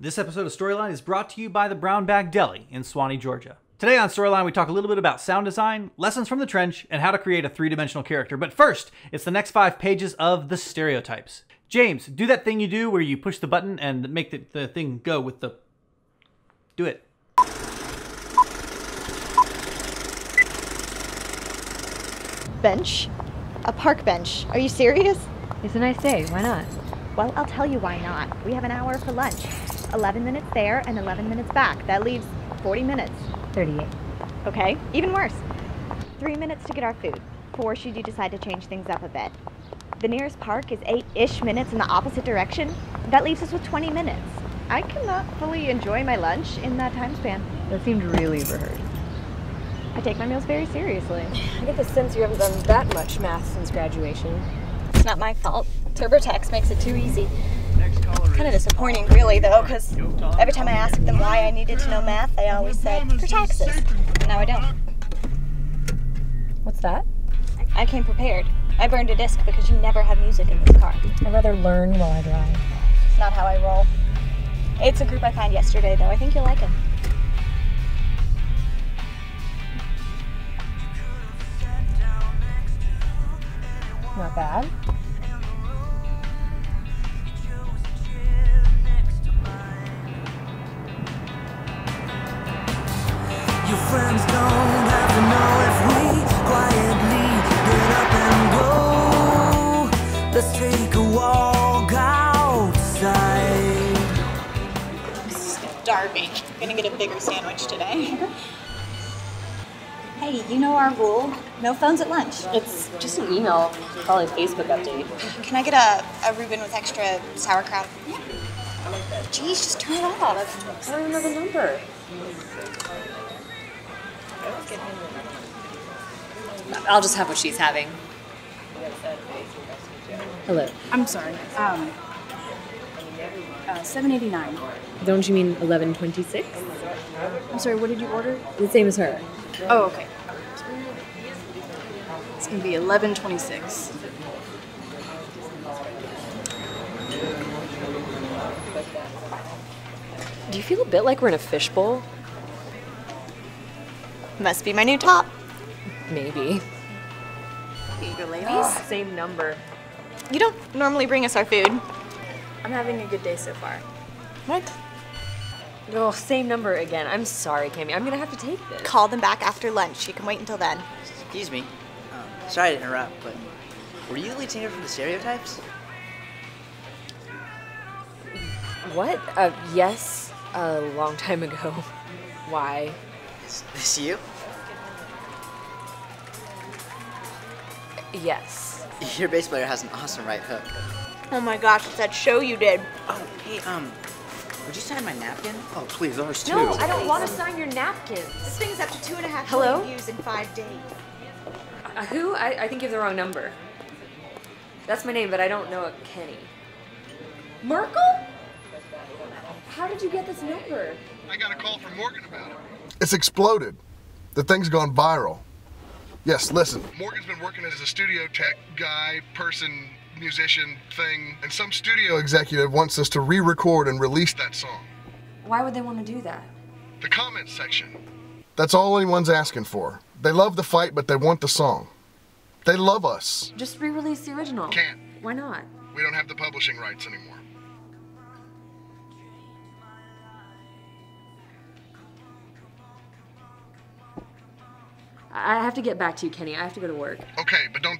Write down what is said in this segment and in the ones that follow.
This episode of Storyline is brought to you by the Brown Bag Deli in Swanee, Georgia. Today on Storyline, we talk a little bit about sound design, lessons from the trench, and how to create a three-dimensional character. But first, it's the next 5 pages of the stereotypes. James, do that thing you do where you push the button and make the thing go with the... Do it. Bench? A park bench. Are you serious? It's a nice day. Why not? Well, I'll tell you why not. We have an hour for lunch. 11 minutes there and 11 minutes back. That leaves 40 minutes. 38. Okay, even worse. 3 minutes to get our food. 4 should you decide to change things up a bit. The nearest park is 8-ish minutes in the opposite direction. That leaves us with 20 minutes. I cannot fully enjoy my lunch in that time span. That seemed really rehearsed. I take my meals very seriously. I get the sense you haven't done that much math since graduation. It's not my fault. TurboTax makes it too easy. Kind of disappointing, really, though, because every time I asked them why I needed to know math, they always said, for taxes. Now I don't. What's that? I came prepared. I burned a disc because you never have music in this car. I'd rather learn while I drive. It's not how I roll. It's a group I found yesterday, though. I think you'll like them. Not bad. Your friends don't have to know if we quietly get up and go. Let's take a walk outside. Starving. Gonna get a bigger sandwich today. Hey, you know our rule. No phones at lunch. It's just an email, probably a Facebook update. Can I get a Reuben with extra sauerkraut? Yeah. Jeez, just turn it off. I don't even know the number. I'll just have what she's having. Hello. I'm sorry. 789. Don't you mean 1126? I'm sorry, what did you order? The same as her. Oh, okay. It's gonna be 1126. Do you feel a bit like we're in a fishbowl? Must be my new top. Maybe. Here you go, ladies. Same number. You don't normally bring us our food. I'm having a good day so far. What? Oh, same number again. I'm sorry, Cammy. I'm gonna have to take this. Call them back after lunch. You can wait until then. Excuse me. Sorry to interrupt, but were you the lead singer from the Stereotypes? What? Yes, a long time ago. Why? Is this you? Yes. Your bass player has an awesome right hook. Oh my gosh, it's that show you did. Oh, hey, would you sign my napkin? Oh, please, ours too. No, I don't want to sign your napkins. This thing's up to 2.5 Hello? million views in 5 days. Who? I think you have the wrong number. That's my name, but I don't know a Kenny. Merkel? How did you get this number? I got a call from Morgan about it. It's exploded. The thing's gone viral. Yes, listen. Morgan's been working as a studio tech guy, person, musician thing, and some studio executive wants us to re-record and release that song. Why would they want to do that? The comments section. That's all anyone's asking for. They love the fight, but they want the song. They love us. Just re-release the original. Can't. Why not? We don't have the publishing rights anymore. I have to get back to you, Kenny. I have to go to work. Okay, but don't...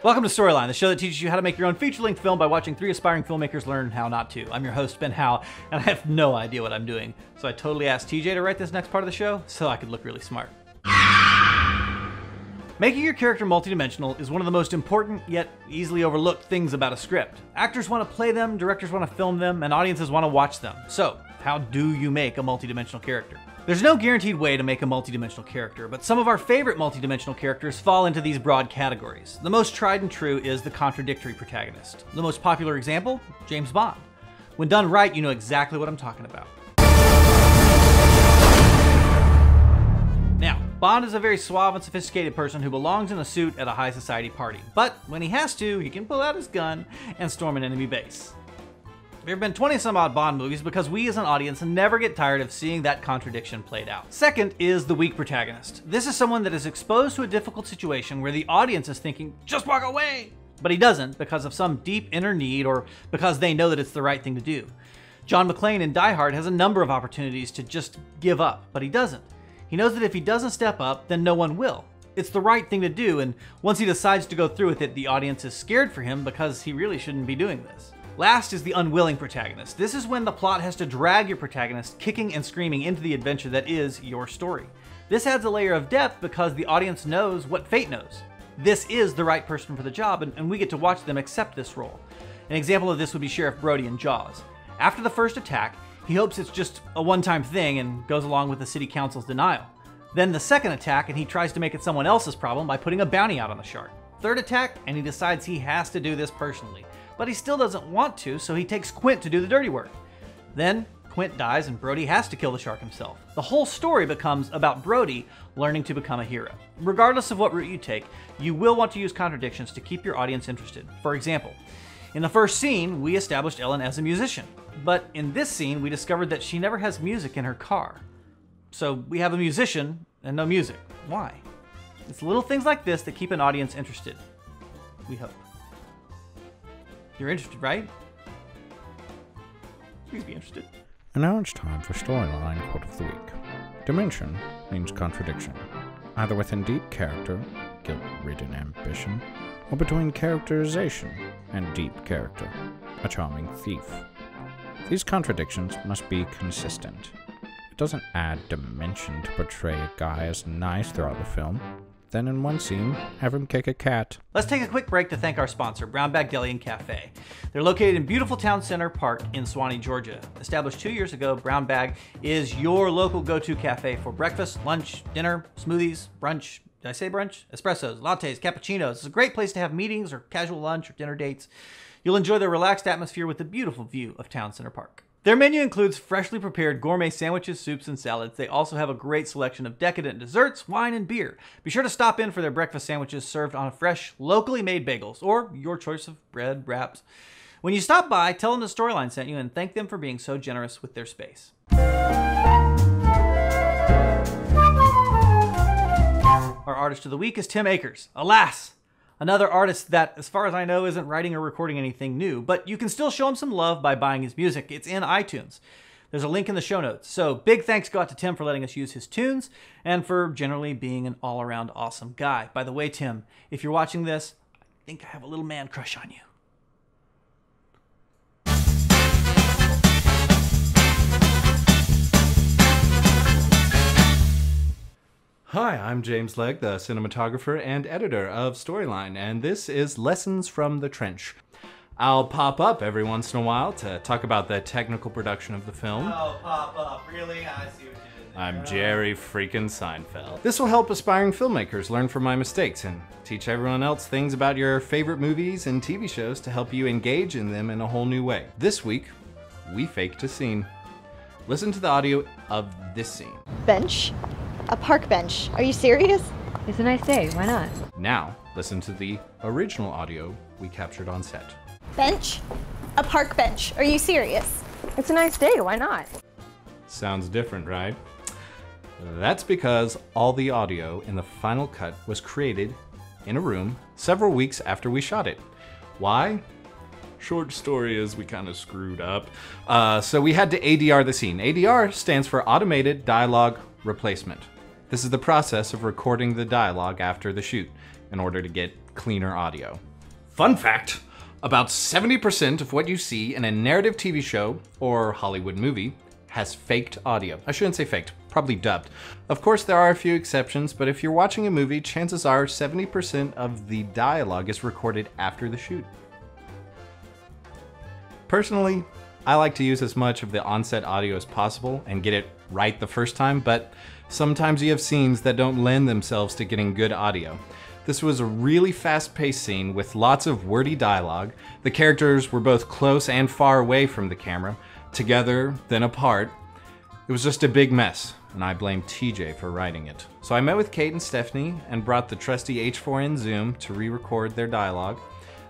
Welcome to Storyline, the show that teaches you how to make your own feature-length film by watching 3 aspiring filmmakers learn how not to. I'm your host, Ben Howe, and I have no idea what I'm doing, so I totally asked TJ to write this next part of the show so I could look really smart. Making your character multidimensional is one of the most important yet easily overlooked things about a script. Actors want to play them, directors want to film them, and audiences want to watch them. So, how do you make a multidimensional character? There's no guaranteed way to make a multidimensional character, but some of our favorite multidimensional characters fall into these broad categories. The most tried and true is the contradictory protagonist. The most popular example, James Bond. When done right, you know exactly what I'm talking about. Now, Bond is a very suave and sophisticated person who belongs in a suit at a high society party. But when he has to, he can pull out his gun and storm an enemy base. There have been 20-some odd Bond movies because we as an audience never get tired of seeing that contradiction played out. Second is the weak protagonist. This is someone that is exposed to a difficult situation where the audience is thinking, just walk away! But he doesn't because of some deep inner need or because they know that it's the right thing to do. John McClane in Die Hard has a number of opportunities to just give up, but he doesn't. He knows that if he doesn't step up, then no one will. It's the right thing to do, and once he decides to go through with it, the audience is scared for him because he really shouldn't be doing this. Last is the unwilling protagonist. This is when the plot has to drag your protagonist kicking and screaming into the adventure that is your story. This adds a layer of depth because the audience knows what fate knows. This is the right person for the job, and we get to watch them accept this role. An example of this would be Sheriff Brody in Jaws. After the first attack, he hopes it's just a one-time thing and goes along with the city council's denial. Then the second attack, and he tries to make it someone else's problem by putting a bounty out on the shark. Third attack, and he decides he has to do this personally. But he still doesn't want to, so he takes Quint to do the dirty work. Then, Quint dies and Brody has to kill the shark himself. The whole story becomes about Brody learning to become a hero. Regardless of what route you take, you will want to use contradictions to keep your audience interested. For example, in the first scene, we established Ellen as a musician. But in this scene, we discovered that she never has music in her car. So we have a musician and no music. Why? It's little things like this that keep an audience interested. We hope. You're interested, right? Please be interested. And now it's time for Storyline Quote of the Week. Dimension means contradiction, either within deep character, guilt-ridden ambition, or between characterization and deep character, a charming thief. These contradictions must be consistent. It doesn't add dimension to portray a guy as nice throughout the film. Then in one scene, have him kick a cat. Let's take a quick break to thank our sponsor, Brown Bag Deli and Cafe. They're located in beautiful Town Center Park in Swanee, Georgia. Established 2 years ago, Brown Bag is your local go-to cafe for breakfast, lunch, dinner, smoothies, brunch. Did I say brunch? Espressos, lattes, cappuccinos. It's a great place to have meetings or casual lunch or dinner dates. You'll enjoy their relaxed atmosphere with the beautiful view of Town Center Park. Their menu includes freshly prepared gourmet sandwiches, soups, and salads. They also have a great selection of decadent desserts, wine, and beer. Be sure to stop in for their breakfast sandwiches served on fresh, locally made bagels, or your choice of bread, wraps. When you stop by, tell them the Storyline sent you and thank them for being so generous with their space. Our artist of the week is Tim Akers. Alas! Another artist that, as far as I know, isn't writing or recording anything new, but you can still show him some love by buying his music. It's in iTunes. There's a link in the show notes. So big thanks go out to Tim for letting us use his tunes and for generally being an all-around awesome guy. By the way, Tim, if you're watching this, I think I have a little man crush on you. Hi, I'm James Legg, the cinematographer and editor of Storyline, and this is Lessons from the Trench. I'll pop up every once in a while to talk about the technical production of the film. Oh, pop up. Really? I see what you did there. I'm Jerry freaking Seinfeld. This will help aspiring filmmakers learn from my mistakes and teach everyone else things about your favorite movies and TV shows to help you engage in them in a whole new way. This week, we faked a scene. Listen to the audio of this scene. Bench? A park bench. Are you serious? It's a nice day, why not? Now, listen to the original audio we captured on set. Bench? A park bench. Are you serious? It's a nice day, why not? Sounds different, right? That's because all the audio in the final cut was created in a room several weeks after we shot it. Why? Short story is we kind of screwed up. So we had to ADR the scene. ADR stands for Automated Dialogue Replacement. This is the process of recording the dialogue after the shoot in order to get cleaner audio. Fun fact, about 70% of what you see in a narrative TV show or Hollywood movie has faked audio. I shouldn't say faked, probably dubbed. Of course, there are a few exceptions, but if you're watching a movie, chances are 70% of the dialogue is recorded after the shoot. Personally, I like to use as much of the on-set audio as possible and get it right the first time, but sometimes you have scenes that don't lend themselves to getting good audio. This was a really fast-paced scene with lots of wordy dialogue. The characters were both close and far away from the camera, together, then apart. It was just a big mess, and I blame TJ for writing it. So I met with Kate and Stephanie and brought the trusty H4n Zoom to re-record their dialogue.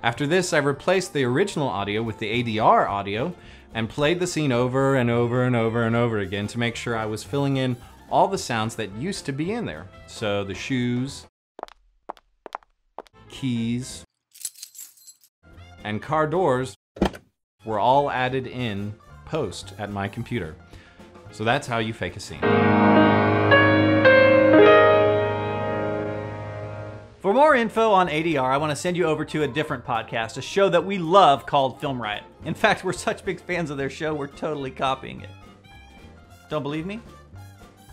After this, I replaced the original audio with the ADR audio and played the scene over and over and over and over again to make sure I was filling in all the sounds that used to be in there. So the shoes, keys, and car doors were all added in post at my computer. So that's how you fake a scene. For more info on ADR, I want to send you over to a different podcast, a show that we love called Film Riot. In fact, we're such big fans of their show, we're totally copying it. Don't believe me?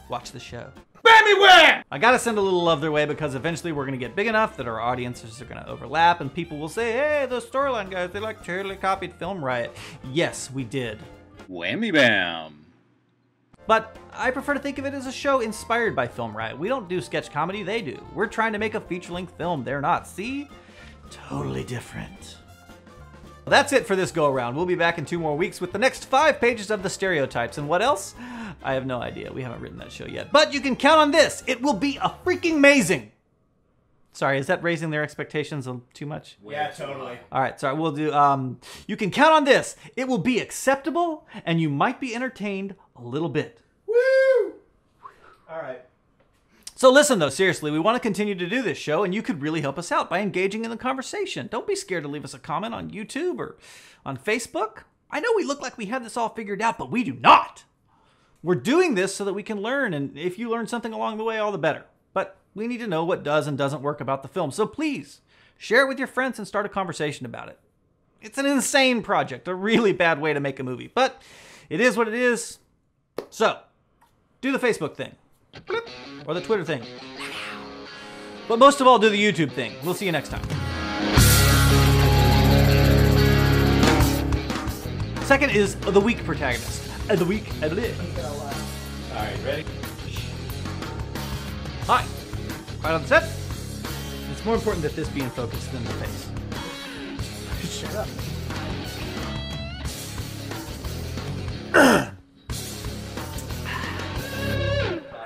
Watch the show. Beware! I gotta send a little love their way because eventually we're gonna get big enough that our audiences are gonna overlap and people will say, hey, those Storyline guys, they like totally copied Film Riot. Yes, we did. Whammy bam. But I prefer to think of it as a show inspired by Film Riot. We don't do sketch comedy, they do. We're trying to make a feature-length film, they're not. See? Totally different. That's it for this go-around. We'll be back in 2 more weeks with the next 5 pages of the stereotypes. And what else? I have no idea. We haven't written that show yet. But you can count on this. It will be a freaking amazing. Sorry, is that raising their expectations too much? Yeah, totally. All right, sorry, we'll do, you can count on this. It will be acceptable, and you might be entertained a little bit. Woo! All right. So listen, though, seriously, we want to continue to do this show, and you could really help us out by engaging in the conversation. Don't be scared to leave us a comment on YouTube or on Facebook. I know we look like we have this all figured out, but we do not. We're doing this so that we can learn, and if you learn something along the way, all the better. But we need to know what does and doesn't work about the film. So please, share it with your friends and start a conversation about it. It's an insane project, a really bad way to make a movie, but it is what it is. So, do the Facebook thing, or the Twitter thing. But most of all, do the YouTube thing. We'll see you next time. Second is the week protagonist. The week at live. All right, ready? Hi. Right on set. It's more important that this be in focus than the face. Shut up.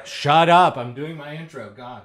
Shut up, I'm doing my intro, gosh.